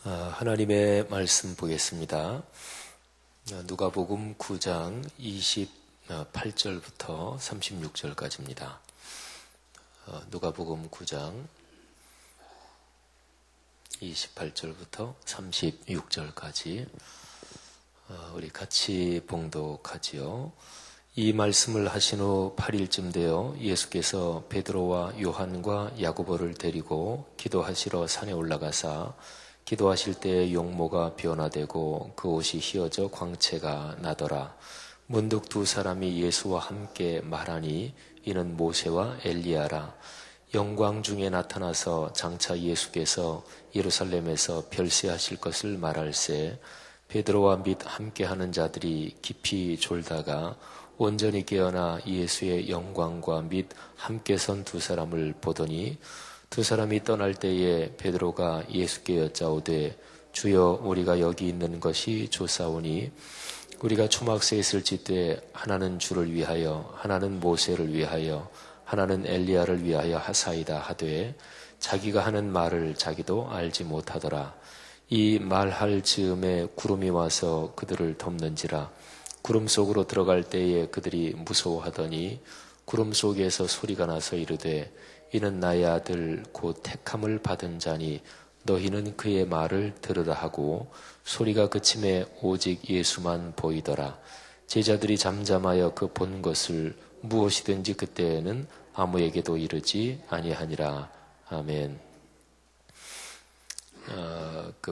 하나님의 말씀 보겠습니다. 누가복음 9장 28절부터 36절까지입니다. 누가복음 9장 28절부터 36절까지 우리 같이 봉독하지요. 이 말씀을 하신 후 8일쯤 되어 예수께서 베드로와 요한과 야고보를 데리고 기도하시러 산에 올라가사 기도하실 때 용모가 변화되고 그 옷이 휘어져 광채가 나더라. 문득 두 사람이 예수와 함께 말하니 이는 모세와 엘리야라. 영광 중에 나타나서 장차 예수께서 예루살렘에서 별세하실 것을 말할세 베드로와 및 함께하는 자들이 깊이 졸다가 온전히 깨어나 예수의 영광과 및 함께 선 두 사람을 보더니 두 사람이 떠날 때에 베드로가 예수께 여짜오되 주여 우리가 여기 있는 것이 좋사오니 우리가 초막새에 있을지 때 하나는 주를 위하여 하나는 모세를 위하여 하나는 엘리야를 위하여 하사이다 하되 자기가 하는 말을 자기도 알지 못하더라. 이 말할 즈음에 구름이 와서 그들을 덮는지라. 구름 속으로 들어갈 때에 그들이 무서워하더니 구름 속에서 소리가 나서 이르되 이는 나의 아들 곧 택함을 받은 자니 너희는 그의 말을 들으라 하고 소리가 그침에 오직 예수만 보이더라. 제자들이 잠잠하여 그 본 것을 무엇이든지 그때에는 아무에게도 이르지 아니하니라. 아멘.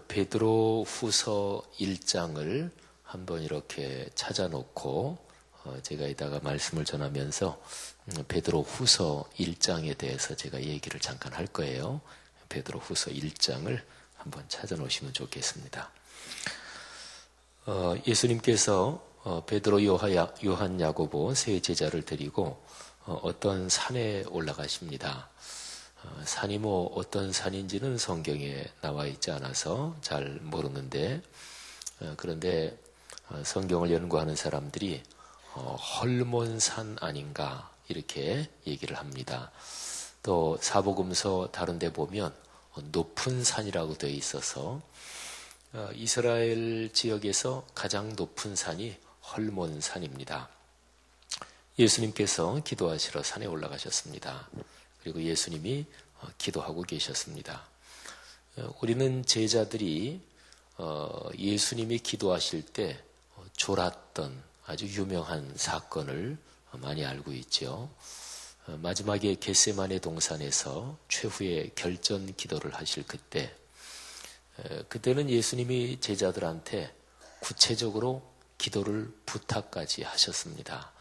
베드로 후서 1장을 한번 이렇게 찾아놓고 제가 이따가 말씀을 전하면서 베드로 후서 1장에 대해서 제가 얘기를 잠깐 할 거예요. 베드로 후서 1장을 한번 찾아놓으시면 좋겠습니다. 예수님께서 베드로, 요한, 야고보 세 제자를 데리고 어떤 산에 올라가십니다. 산이 어떤 산인지는 성경에 나와 있지 않아서 잘 모르는데 그런데 성경을 연구하는 사람들이 헐몬산 아닌가 이렇게 얘기를 합니다. 또 사복음서 다른 데 보면 높은 산이라고 되어 있어서 이스라엘 지역에서 가장 높은 산이 헐몬산입니다. 예수님께서 기도하시러 산에 올라가셨습니다. 그리고 예수님이 기도하고 계셨습니다. 우리는 제자들이 예수님이 기도하실 때 졸았던 아주 유명한 사건을 많이 알고 있죠. 마지막에 겟세마네 동산에서 최후의 결전 기도를 하실 그때는 예수님이 제자들한테 구체적으로 기도를 부탁까지 하셨습니다.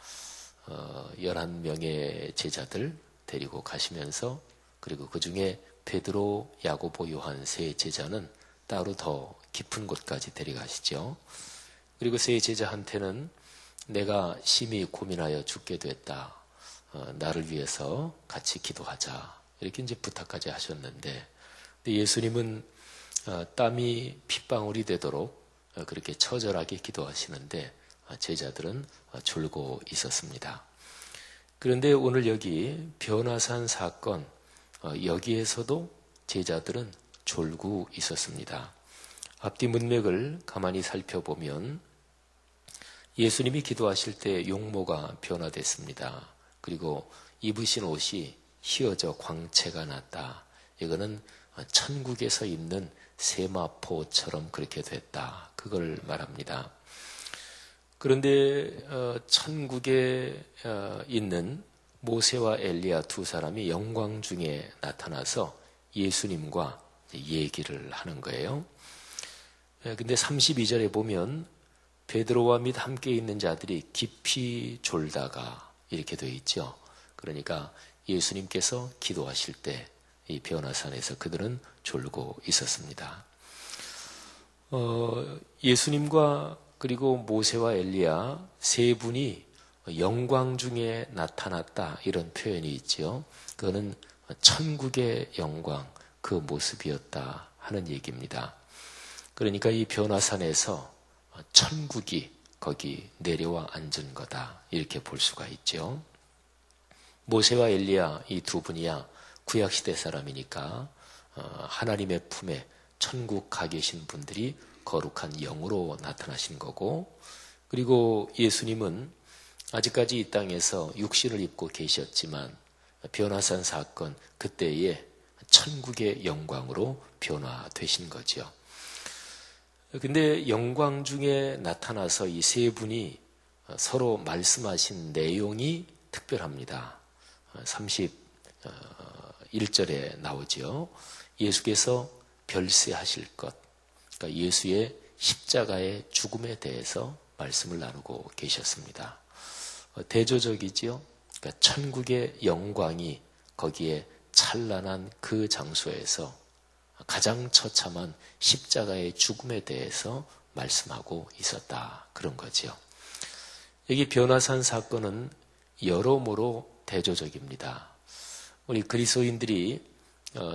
11명의 제자들 데리고 가시면서 그리고 그 중에 베드로, 야고보, 요한 세 제자는 따로 더 깊은 곳까지 데려가시죠. 그리고 세 제자한테는 내가 심히 고민하여 죽게 됐다. 나를 위해서 같이 기도하자. 이렇게 이제 부탁까지 하셨는데 예수님은 땀이 핏방울이 되도록 그렇게 처절하게 기도하시는데 제자들은 졸고 있었습니다. 그런데 오늘 여기 변화산 사건 여기에서도 제자들은 졸고 있었습니다. 앞뒤 문맥을 가만히 살펴보면 예수님이 기도하실 때 용모가 변화됐습니다. 그리고 입으신 옷이 휘어져 광채가 났다. 이거는 천국에서 입는 세마포처럼 그렇게 됐다. 그걸 말합니다. 그런데 천국에 있는 모세와 엘리야 두 사람이 영광 중에 나타나서 예수님과 얘기를 하는 거예요. 근데 32절에 보면 베드로와 및 함께 있는 자들이 깊이 졸다가 이렇게 되어 있죠. 그러니까 예수님께서 기도하실 때 이 변화산에서 그들은 졸고 있었습니다. 예수님과 그리고 모세와 엘리야 세 분이 영광 중에 나타났다 이런 표현이 있죠. 그거는 천국의 영광 그 모습이었다 하는 얘기입니다. 그러니까 이 변화산에서 천국이 거기 내려와 앉은 거다 이렇게 볼 수가 있죠. 모세와 엘리야 이 두 분이야 구약시대 사람이니까 하나님의 품에 천국 가 계신 분들이 거룩한 영으로 나타나신 거고, 그리고 예수님은 아직까지 이 땅에서 육신을 입고 계셨지만 변화산 사건 그때에 천국의 영광으로 변화되신 거죠. 근데 영광 중에 나타나서 이 세 분이 서로 말씀하신 내용이 특별합니다. 31절에 나오죠. 예수께서 별세하실 것, 그러니까 예수의 십자가의 죽음에 대해서 말씀을 나누고 계셨습니다. 대조적이지요. 그러니까 천국의 영광이 거기에 찬란한 그 장소에서 가장 처참한 십자가의 죽음에 대해서 말씀하고 있었다. 그런 거죠. 여기 변화산 사건은 여러모로 대조적입니다. 우리 그리스도인들이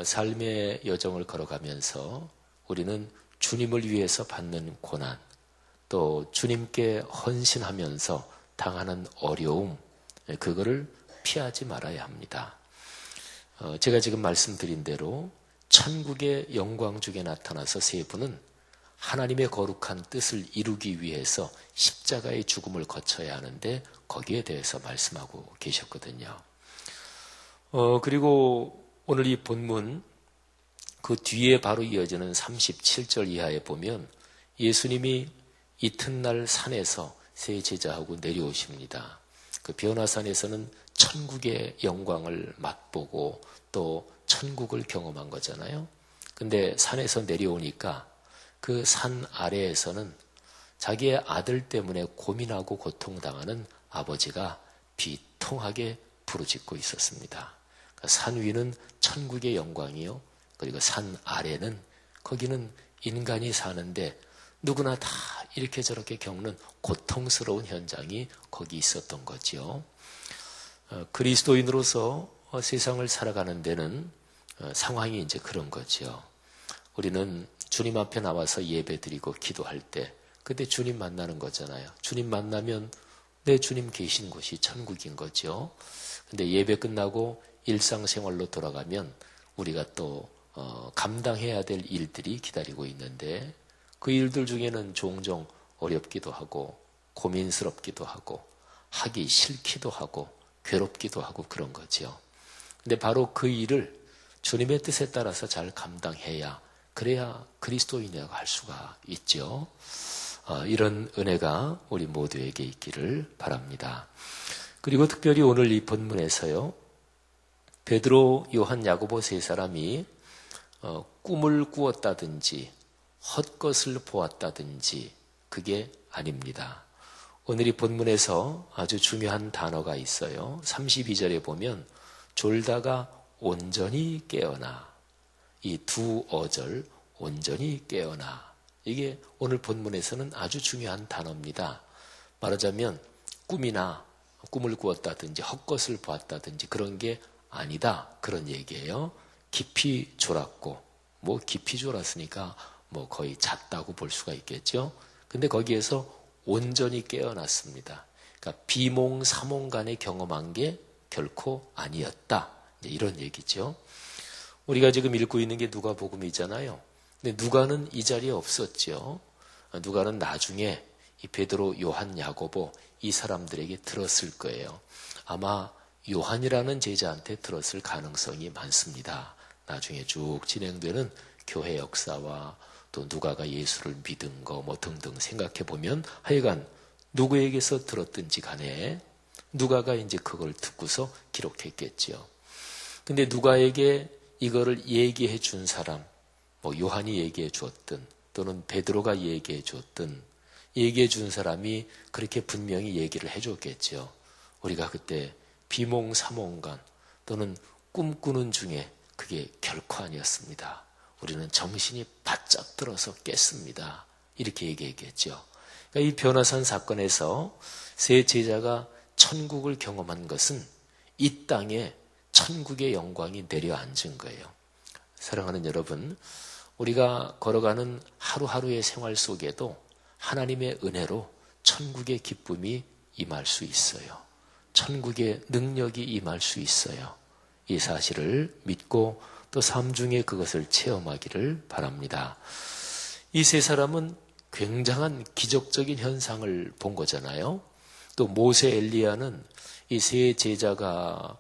삶의 여정을 걸어가면서 우리는 주님을 위해서 받는 고난, 또 주님께 헌신하면서 당하는 어려움, 그거를 피하지 말아야 합니다. 제가 지금 말씀드린 대로 천국의 영광 중에 나타나서 세 분은 하나님의 거룩한 뜻을 이루기 위해서 십자가의 죽음을 거쳐야 하는데 거기에 대해서 말씀하고 계셨거든요. 그리고 오늘 이 본문 그 뒤에 바로 이어지는 37절 이하에 보면 예수님이 이튿날 산에서 세 제자하고 내려오십니다. 그 변화산에서는 천국의 영광을 맛보고 또 천국을 경험한 거잖아요. 근데 산에서 내려오니까 그 산 아래에서는 자기의 아들 때문에 고민하고 고통당하는 아버지가 비통하게 부르짖고 있었습니다. 그러니까 산 위는 천국의 영광이요. 그리고 산 아래는 거기는 인간이 사는데 누구나 다 이렇게 저렇게 겪는 고통스러운 현장이 거기 있었던 거죠. 그리스도인으로서 세상을 살아가는 데는 상황이 이제 그런 거죠. 우리는 주님 앞에 나와서 예배드리고 기도할 때 그때 주님 만나는 거잖아요. 주님 만나면 내 주님 계신 곳이 천국인 거죠. 근데 예배 끝나고 일상생활로 돌아가면 우리가 또 감당해야 될 일들이 기다리고 있는데 그 일들 중에는 종종 어렵기도 하고 고민스럽기도 하고 하기 싫기도 하고 괴롭기도 하고 그런 거죠. 근데 바로 그 일을 주님의 뜻에 따라서 잘 감당해야 그래야 그리스도인이라고 할 수가 있죠. 이런 은혜가 우리 모두에게 있기를 바랍니다. 그리고 특별히 오늘 이 본문에서요. 베드로, 요한, 야고보 세 사람이 꿈을 꾸었다든지 헛것을 보았다든지 그게 아닙니다. 오늘 이 본문에서 아주 중요한 단어가 있어요. 32절에 보면 졸다가 온전히 깨어나, 이 두 어절 온전히 깨어나, 이게 오늘 본문에서는 아주 중요한 단어입니다. 말하자면 꿈이나 꿈을 꾸었다든지 헛것을 보았다든지 그런 게 아니다, 그런 얘기예요. 깊이 졸았고, 뭐 깊이 졸았으니까 뭐 거의 잤다고 볼 수가 있겠죠. 근데 거기에서 온전히 깨어났습니다. 그러니까 비몽사몽간에 경험한 게 결코 아니었다, 이런 얘기죠. 우리가 지금 읽고 있는 게 누가복음이잖아요. 근데 누가는 이 자리에 없었죠. 누가는 나중에 이 베드로, 요한, 야고보 이 사람들에게 들었을 거예요. 아마 요한이라는 제자한테 들었을 가능성이 많습니다. 나중에 쭉 진행되는 교회 역사와 또 누가가 예수를 믿은 거 뭐 등등 생각해 보면 하여간 누구에게서 들었든지 간에 누가가 이제 그걸 듣고서 기록했겠지요. 근데 누가에게 이거를 얘기해 준 사람, 뭐 요한이 얘기해 주었든 또는 베드로가 얘기해 줬든 얘기해 준 사람이 그렇게 분명히 얘기를 해 줬겠죠. 우리가 그때 비몽사몽간 또는 꿈꾸는 중에 그게 결코 아니었습니다. 우리는 정신이 바짝 들어서 깼습니다. 이렇게 얘기했겠죠. 그러니까 이 변화산 사건에서 세 제자가 천국을 경험한 것은 이 땅에 천국의 영광이 내려앉은 거예요. 사랑하는 여러분, 우리가 걸어가는 하루하루의 생활 속에도 하나님의 은혜로 천국의 기쁨이 임할 수 있어요. 천국의 능력이 임할 수 있어요. 이 사실을 믿고 또 삶 중에 그것을 체험하기를 바랍니다. 이 세 사람은 굉장한 기적적인 현상을 본 거잖아요. 또 모세, 엘리야는 이 세 제자가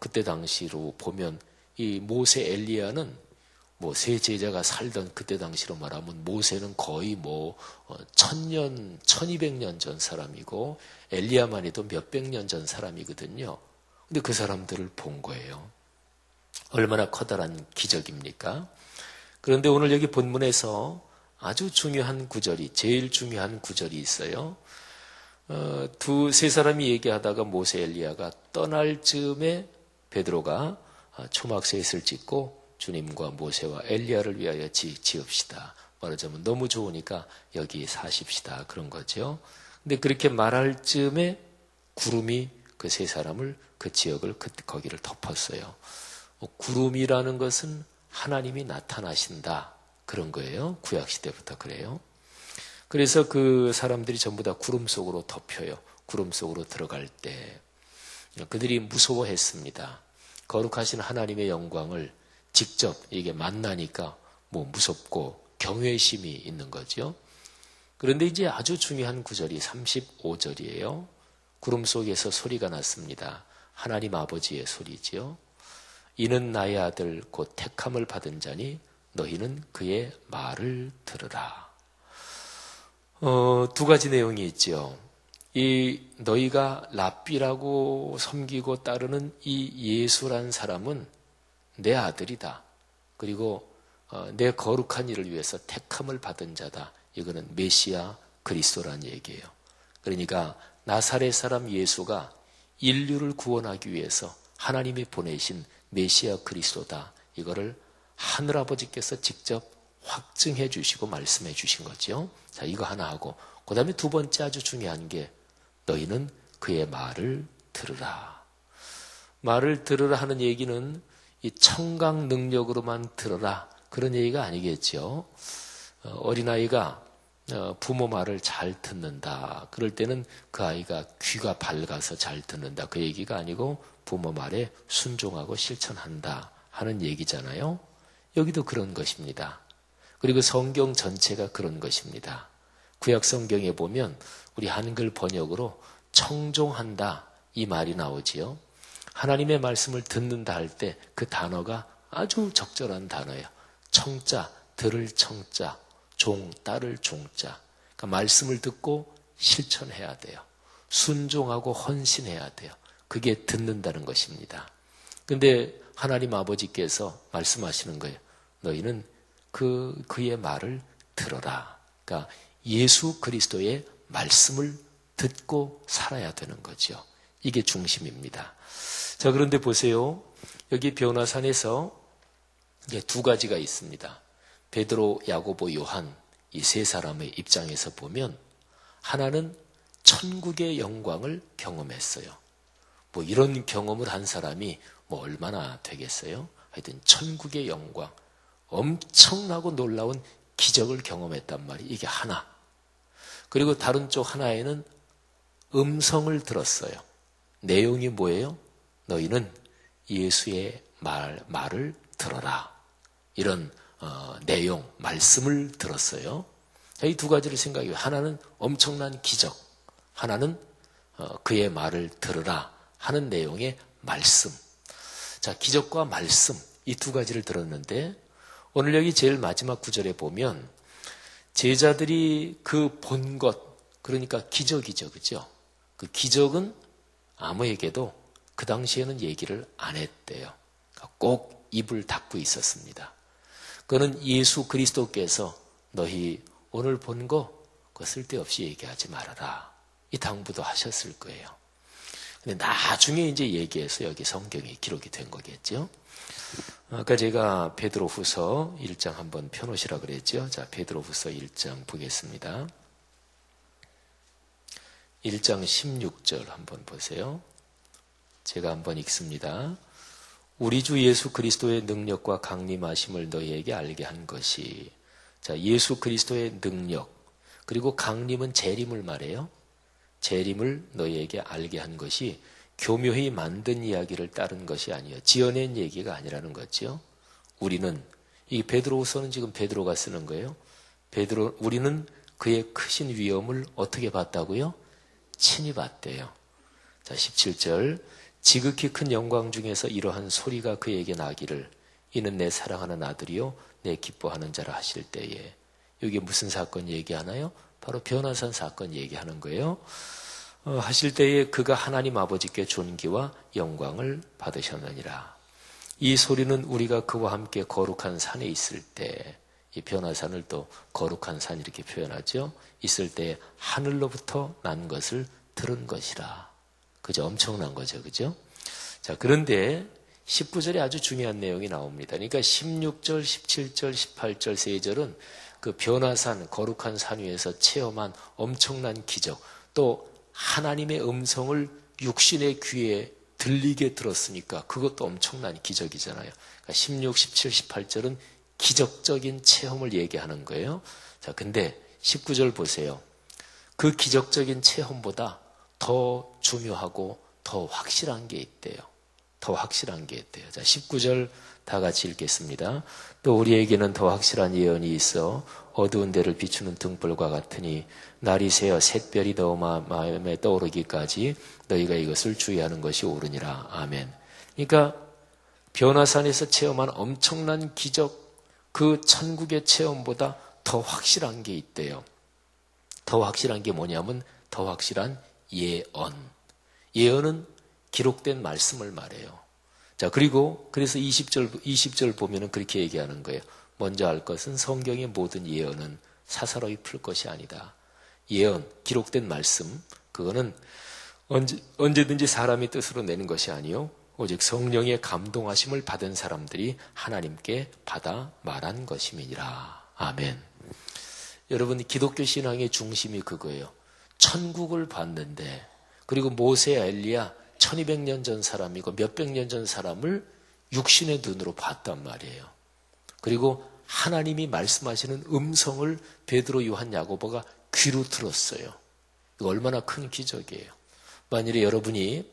그때 당시로 보면 이 모세, 엘리야는 뭐 세 제자가 살던 그때 당시로 말하면 모세는 거의 1000년, 1200년 전 사람이고 엘리야만 해도 몇백 년 전 사람이거든요. 근데 그 사람들을 본 거예요. 얼마나 커다란 기적입니까? 그런데 오늘 여기 본문에서 아주 중요한 구절이, 제일 중요한 구절이 있어요. 세 사람이 얘기하다가 모세, 엘리야가 떠날 즈음에 베드로가 초막셋을 짓고 주님과 모세와 엘리야를 위하여 지읍시다. 말하자면 너무 좋으니까 여기 사십시다. 그런 거죠. 근데 그렇게 말할 즈음에 구름이 그 세 사람을, 그 지역을, 거기를 덮었어요. 구름이라는 것은 하나님이 나타나신다. 그런 거예요. 구약시대부터 그래요. 그래서 그 사람들이 전부 다 구름 속으로 덮여요. 구름 속으로 들어갈 때. 그들이 무서워했습니다. 거룩하신 하나님의 영광을 직접 이게 만나니까 무섭고 경외심이 있는 거죠. 그런데 이제 아주 중요한 구절이 35절이에요. 구름 속에서 소리가 났습니다. 하나님 아버지의 소리지요. 이는 나의 아들 곧 택함을 받은 자니 너희는 그의 말을 들으라. 두 가지 내용이 있죠. 이 너희가 랍비라고 섬기고 따르는 이 예수란 사람은 내 아들이다. 그리고 내 거룩한 일을 위해서 택함을 받은 자다. 이거는 메시아 그리스도란 얘기예요. 그러니까 나사렛 사람 예수가 인류를 구원하기 위해서 하나님이 보내신 메시아 그리스도다. 이거를 하늘아버지께서 직접 확증해 주시고 말씀해 주신 거죠. 자, 이거 하나 하고 그 다음에 두 번째 아주 중요한 게 너희는 그의 말을 들으라. 말을 들으라 하는 얘기는 이 청각 능력으로만 들으라 그런 얘기가 아니겠죠. 어린아이가 부모 말을 잘 듣는다. 그럴 때는 그 아이가 귀가 밝아서 잘 듣는다. 그 얘기가 아니고 부모 말에 순종하고 실천한다 하는 얘기잖아요. 여기도 그런 것입니다. 그리고 성경 전체가 그런 것입니다. 구약 성경에 보면 우리 한글 번역으로 청종한다 이 말이 나오지요. 하나님의 말씀을 듣는다 할 때 그 단어가 아주 적절한 단어예요. 청자, 들을 청자, 종, 따를 종자. 그러니까 말씀을 듣고 실천해야 돼요. 순종하고 헌신해야 돼요. 그게 듣는다는 것입니다. 근데 하나님 아버지께서 말씀하시는 거예요. 너희는 그의 말을 들어라. 그러니까 예수 그리스도의 말씀을 듣고 살아야 되는 거죠. 이게 중심입니다. 자, 그런데 보세요. 여기 변화산에서 이제 두 가지가 있습니다. 베드로, 야고보, 요한 이 세 사람의 입장에서 보면 하나는 천국의 영광을 경험했어요. 이런 경험을 한 사람이 얼마나 되겠어요? 하여튼 천국의 영광, 엄청나고 놀라운 기적을 경험했단 말이에요. 이게 하나. 그리고 다른 쪽 하나에는 음성을 들었어요. 내용이 뭐예요? 너희는 예수의 말을 들어라. 이런 내용, 말씀을 들었어요. 이 두 가지를 생각해요. 하나는 엄청난 기적, 하나는 그의 말을 들으라 하는 내용의 말씀. 자, 기적과 말씀 이 두 가지를 들었는데 오늘 여기 제일 마지막 구절에 보면 제자들이 그 본 것, 그러니까 기적이죠. 그죠? 그 기적은 아무에게도 그 당시에는 얘기를 안 했대요. 꼭 입을 닫고 있었습니다. 그는 예수 그리스도께서 너희 오늘 본 거 그거 쓸데없이 얘기하지 말아라. 이 당부도 하셨을 거예요. 근데 나중에 이제 얘기해서 여기 성경에 기록이 된 거겠죠. 아까 제가 베드로후서 1장 한번 펴놓으시라 그랬죠. 자, 베드로후서 1장 보겠습니다. 1장 16절 한번 보세요. 제가 한번 읽습니다. 우리 주 예수 그리스도의 능력과 강림하심을 너희에게 알게 한 것이. 자, 예수 그리스도의 능력 그리고 강림은 재림을 말해요. 재림을 너희에게 알게 한 것이 교묘히 만든 이야기를 따른 것이 아니요 지어낸 얘기가 아니라는 거죠. 우리는, 이 베드로후서는 지금 베드로가 쓰는 거예요. 우리는 그의 크신 위엄을 어떻게 봤다고요? 친히 봤대요. 자, 17절. 지극히 큰 영광 중에서 이러한 소리가 그에게 나기를 이는 내 사랑하는 아들이요 내 기뻐하는 자라 하실 때에. 이게 무슨 사건 얘기하나요? 바로 변화산 사건 얘기하는 거예요. 하실 때에 그가 하나님 아버지께 존귀와 영광을 받으셨느니라. 이 소리는 우리가 그와 함께 거룩한 산에 있을 때, 이 변화산을 또 거룩한 산 이렇게 표현하죠. 있을 때 하늘로부터 난 것을 들은 것이라. 그죠? 엄청난 거죠. 그죠? 자, 그런데 19절에 아주 중요한 내용이 나옵니다. 그러니까 16절, 17절, 18절 세 절은 그 변화산, 거룩한 산 위에서 체험한 엄청난 기적, 또 하나님의 음성을 육신의 귀에 들리게 들었으니까 그것도 엄청난 기적이잖아요. 그러니까 16, 17, 18절은 기적적인 체험을 얘기하는 거예요. 자, 근데 19절 보세요. 그 기적적인 체험보다 더 중요하고 더 확실한 게 있대요. 더 확실한 게 있대요. 자, 19절 다 같이 읽겠습니다. 또 우리에게는 더 확실한 예언이 있어 어두운 데를 비추는 등불과 같으니 날이 새어 샛별이 더 마음에 떠오르기까지 너희가 이것을 주의하는 것이 옳으니라. 아멘. 그러니까 변화산에서 체험한 엄청난 기적, 그 천국의 체험보다 더 확실한 게 있대요. 더 확실한 게 뭐냐면 더 확실한 예언. 예언은 기록된 말씀을 말해요. 자, 그리고 그래서 20절 보면은 그렇게 얘기하는 거예요. 먼저 알 것은 성경의 모든 예언은 사사로이 풀 것이 아니다. 예언, 기록된 말씀, 그거는 언제든지 사람이 뜻으로 내는 것이 아니요 오직 성령의 감동하심을 받은 사람들이 하나님께 받아 말한 것임이니라. 아멘. 여러분, 기독교 신앙의 중심이 그거예요. 천국을 봤는데, 그리고 모세, 엘리야 1200년 전 사람이고 몇백 년 전 사람을 육신의 눈으로 봤단 말이에요. 그리고 하나님이 말씀하시는 음성을 베드로, 요한, 야고보가 귀로 들었어요. 이거 얼마나 큰 기적이에요. 만일에 여러분이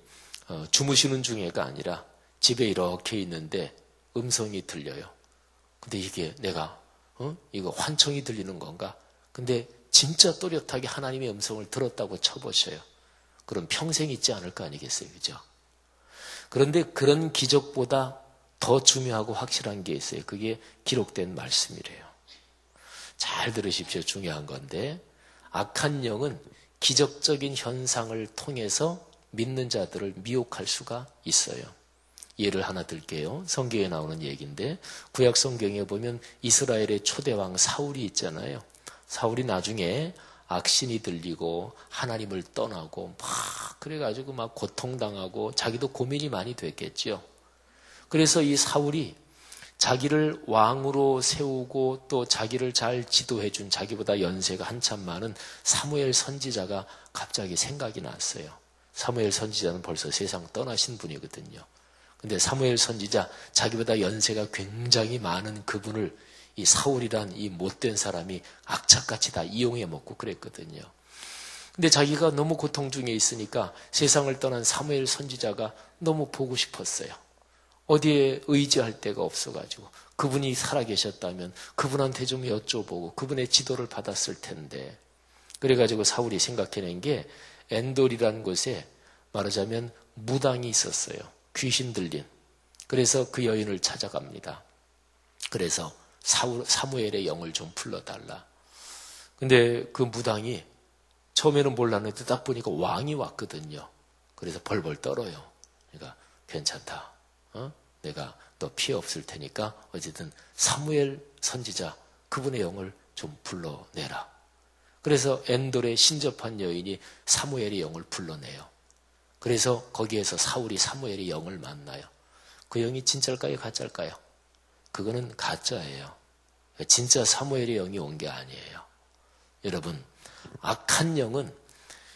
주무시는 중에가 아니라 집에 이렇게 있는데 음성이 들려요. 근데 이게 내가 이거 환청이 들리는 건가? 근데 진짜 또렷하게 하나님의 음성을 들었다고 쳐보셔요. 그럼 평생 있지 않을 거 아니겠어요? 그죠? 그런데 그런 기적보다 더 중요하고 확실한 게 있어요. 그게 기록된 말씀이래요. 잘 들으십시오. 중요한 건데, 악한 영은 기적적인 현상을 통해서 믿는 자들을 미혹할 수가 있어요. 예를 하나 들게요. 성경에 나오는 얘기인데, 구약 성경에 보면 이스라엘의 초대왕 사울이 있잖아요. 사울이 나중에 악신이 들리고 하나님을 떠나고 막 그래가지고 막 고통당하고 자기도 고민이 많이 됐겠죠. 그래서 이 사울이 자기를 왕으로 세우고 또 자기를 잘 지도해준 자기보다 연세가 한참 많은 사무엘 선지자가 갑자기 생각이 났어요. 사무엘 선지자는 벌써 세상 떠나신 분이거든요. 근데 사무엘 선지자, 자기보다 연세가 굉장히 많은 그분을 이 사울이란 이 못된 사람이 악착같이 다 이용해 먹고 그랬거든요. 근데 자기가 너무 고통 중에 있으니까 세상을 떠난 사무엘 선지자가 너무 보고 싶었어요. 어디에 의지할 데가 없어가지고 그분이 살아계셨다면 그분한테 좀 여쭤보고 그분의 지도를 받았을 텐데, 그래가지고 사울이 생각해낸 게 엔돌이라는 곳에 말하자면 무당이 있었어요. 귀신 들린. 그래서 그 여인을 찾아갑니다. 그래서 사무엘의 영을 좀 불러달라. 근데 그 무당이 처음에는 몰랐는데 딱 보니까 왕이 왔거든요. 그래서 벌벌 떨어요. 그러니까 괜찮다. 내가 너 피해 없을 테니까 어쨌든 사무엘 선지자 그분의 영을 좀 불러내라. 그래서 엔돌에 신접한 여인이 사무엘의 영을 불러내요. 그래서 거기에서 사울이 사무엘의 영을 만나요. 그 영이 진짜일까요? 가짜일까요? 그거는 가짜예요. 진짜 사무엘의 영이 온 게 아니에요. 여러분, 악한 영은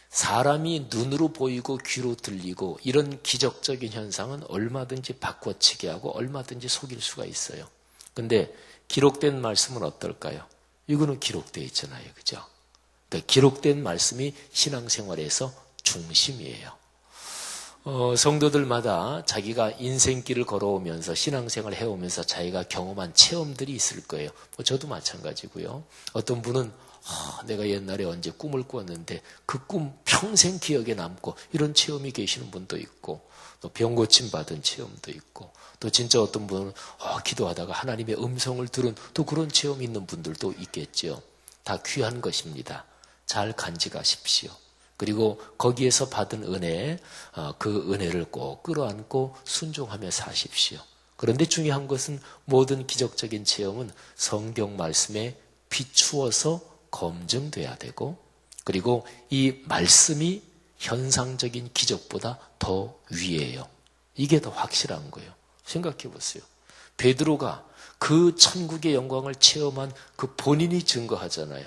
사람이 눈으로 보이고 귀로 들리고 이런 기적적인 현상은 얼마든지 바꿔치기 하고 얼마든지 속일 수가 있어요. 근데 기록된 말씀은 어떨까요? 이거는 기록되어 있잖아요. 그죠? 그러니까 기록된 말씀이 신앙생활에서 중심이에요. 성도들마다 자기가 인생길을 걸어오면서 신앙생활을 해오면서 자기가 경험한 체험들이 있을 거예요. 저도 마찬가지고요. 어떤 분은 내가 옛날에 언제 꿈을 꿨는데 그 꿈 평생 기억에 남고 이런 체험이 계시는 분도 있고, 또 병 고침 받은 체험도 있고, 또 진짜 어떤 분은 기도하다가 하나님의 음성을 들은 또 그런 체험이 있는 분들도 있겠죠. 다 귀한 것입니다. 잘 간직하십시오. 그리고 거기에서 받은 은혜, 그 은혜를 꼭 끌어안고 순종하며 사십시오. 그런데 중요한 것은 모든 기적적인 체험은 성경 말씀에 비추어서 검증돼야 되고, 그리고 이 말씀이 현상적인 기적보다 더 위에요. 이게 더 확실한 거예요. 생각해 보세요. 베드로가 그 천국의 영광을 체험한 그 본인이 증거하잖아요.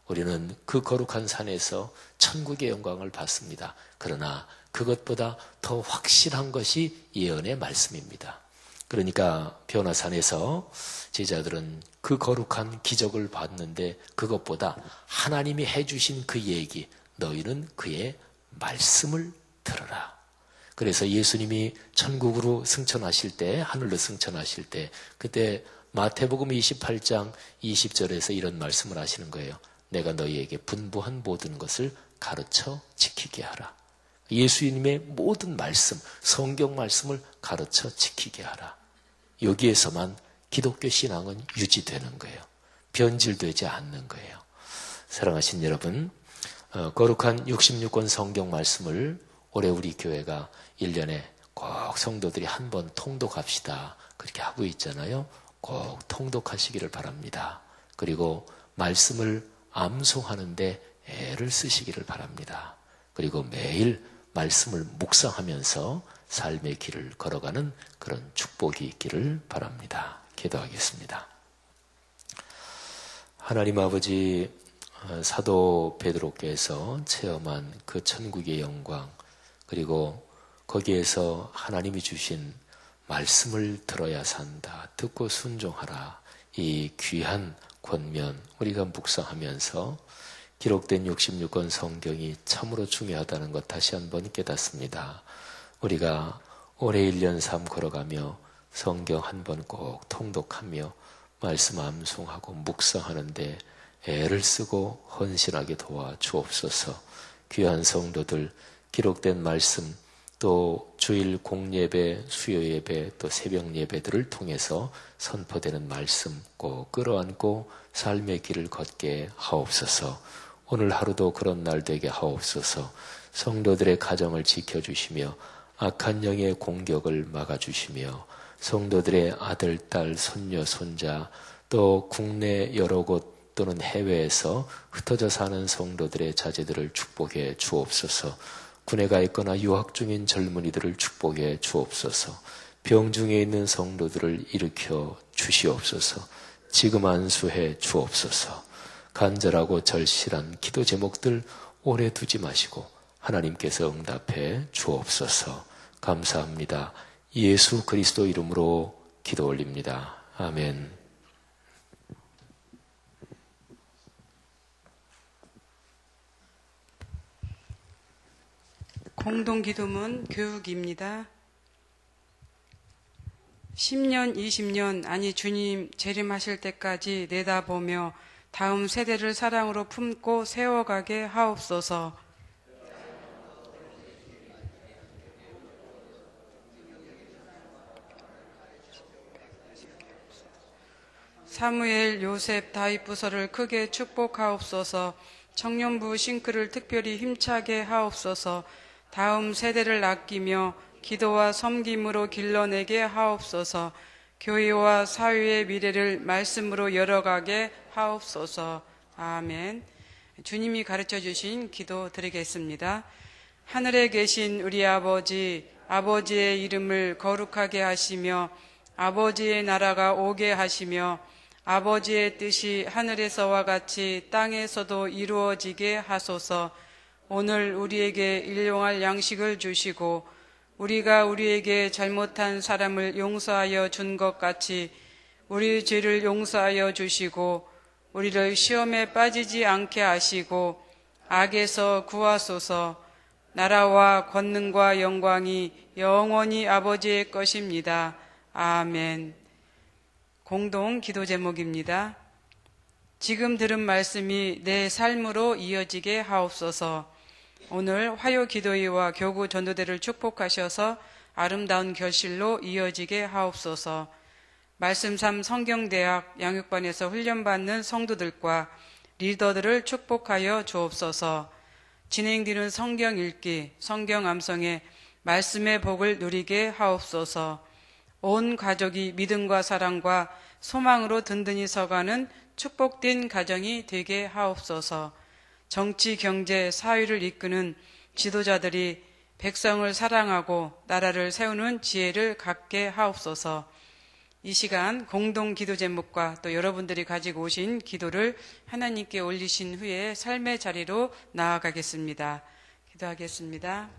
우리는 그 거룩한 산에서 천국의 영광을 봤습니다. 그러나 그것보다 더 확실한 것이 예언의 말씀입니다. 그러니까 변화산에서 제자들은 그 거룩한 기적을 봤는데 그것보다 하나님이 해주신 그 얘기, 너희는 그의 말씀을 들어라. 그래서 예수님이 천국으로 승천하실 때, 하늘로 승천하실 때, 그때 마태복음 28장 20절에서 이런 말씀을 하시는 거예요. 내가 너희에게 분부한 모든 것을 가르쳐 지키게 하라. 예수님의 모든 말씀, 성경 말씀을 가르쳐 지키게 하라. 여기에서만 기독교 신앙은 유지되는 거예요. 변질되지 않는 거예요. 사랑하신 여러분, 거룩한 66권 성경 말씀을 올해 우리 교회가 1년에 꼭 성도들이 한 번 통독합시다. 그렇게 하고 있잖아요. 꼭 통독하시기를 바랍니다. 그리고 말씀을 암송하는데 애를 쓰시기를 바랍니다. 그리고 매일 말씀을 묵상하면서 삶의 길을 걸어가는 그런 축복이 있기를 바랍니다. 기도하겠습니다. 하나님 아버지, 사도 베드로께서 체험한 그 천국의 영광, 그리고 거기에서 하나님이 주신 말씀을 들어야 산다, 듣고 순종하라, 이 귀한 권면 우리가 묵상하면서 기록된 66권 성경이 참으로 중요하다는 것 다시 한번 깨닫습니다. 우리가 올해 1년 삶 걸어가며 성경 한 번 꼭 통독하며 말씀 암송하고 묵상하는데 애를 쓰고 헌신하게 도와 주옵소서. 귀한 성도들 기록된 말씀, 또 주일 공예배, 수요예배, 또 새벽 예배들을 통해서 선포되는 말씀 꼭 끌어안고 삶의 길을 걷게 하옵소서. 오늘 하루도 그런 날 되게 하옵소서. 성도들의 가정을 지켜주시며 악한 영의 공격을 막아주시며 성도들의 아들, 딸, 손녀, 손자, 또 국내 여러 곳 또는 해외에서 흩어져 사는 성도들의 자제들을 축복해 주옵소서. 군에 가 있거나 유학 중인 젊은이들을 축복해 주옵소서. 병 중에 있는 성도들을 일으켜 주시옵소서. 지금 안수해 주옵소서. 간절하고 절실한 기도 제목들 오래 두지 마시고 하나님께서 응답해 주옵소서. 감사합니다. 예수 그리스도 이름으로 기도 올립니다. 아멘. 공동기도문 교육입니다. 10년, 20년, 아니 주님 재림하실 때까지 내다보며 다음 세대를 사랑으로 품고 세워가게 하옵소서. 사무엘, 요셉, 다윗 부서를 크게 축복하옵소서. 청년부 싱크를 특별히 힘차게 하옵소서. 다음 세대를 아끼며 기도와 섬김으로 길러내게 하옵소서. 교회와 사회의 미래를 말씀으로 열어가게 하옵소서. 아멘. 주님이 가르쳐 주신 기도 드리겠습니다. 하늘에 계신 우리 아버지, 아버지의 이름을 거룩하게 하시며 아버지의 나라가 오게 하시며 아버지의 뜻이 하늘에서와 같이 땅에서도 이루어지게 하소서. 오늘 우리에게 일용할 양식을 주시고 우리가 우리에게 잘못한 사람을 용서하여 준 것 같이 우리 죄를 용서하여 주시고 우리를 시험에 빠지지 않게 하시고 악에서 구하소서. 나라와 권능과 영광이 영원히 아버지의 것입니다. 아멘. 공동 기도 제목입니다. 지금 들은 말씀이 내 삶으로 이어지게 하옵소서. 오늘 화요 기도회와 교구 전도대를 축복하셔서 아름다운 결실로 이어지게 하옵소서. 말씀 3 성경대학 양육반에서 훈련받는 성도들과 리더들을 축복하여 주옵소서. 진행되는 성경 읽기, 성경 암송에 말씀의 복을 누리게 하옵소서. 온 가족이 믿음과 사랑과 소망으로 든든히 서가는 축복된 가정이 되게 하옵소서. 정치, 경제, 사회를 이끄는 지도자들이 백성을 사랑하고 나라를 세우는 지혜를 갖게 하옵소서. 이 시간 공동 기도 제목과 또 여러분들이 가지고 오신 기도를 하나님께 올리신 후에 삶의 자리로 나아가겠습니다. 기도하겠습니다.